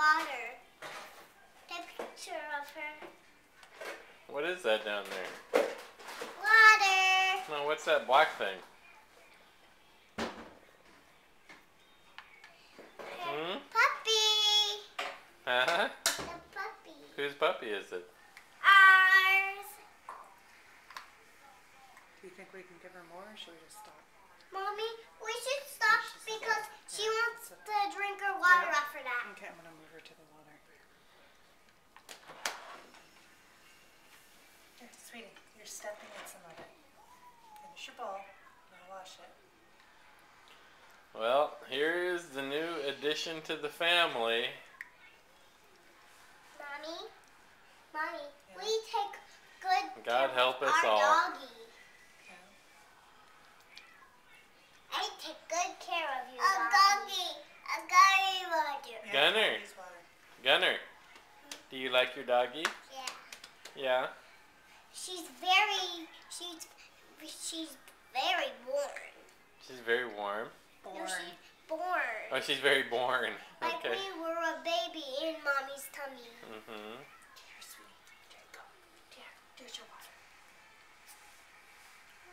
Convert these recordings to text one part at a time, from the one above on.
water. Take a picture of her. What is that down there? Water. No, what's that black thing? Hmm? Puppy. Huh? The puppy. Whose puppy is it? Ours. Do you think we can give her more, or should we just stop? Mommy, we should stop because she wants to drink her water after that. Okay, I'm gonna move her to the water. Here, sweetie, you're stepping in some of it. Finish your bowl. Now wash it. Well, here is the new addition to the family. Mommy, we take good God care help of us our all. doggy. Okay. I take good care of you, doggy. A doggy water. Yeah, Gunner. please water. Gunner, do you like your doggy? Yeah. Yeah. She's very born. She's very warm. Born. No, she's born. Oh, she's very born. Like Okay. we were a baby in Mommy's tummy. Mm-hmm. Here, sweetie. There, go. There's your water.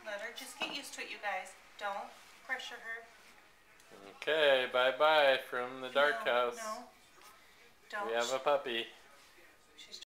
Let her just get used to it, you guys. Don't pressure her. Okay, bye-bye from the dark No, house. No. Don't. We have a puppy.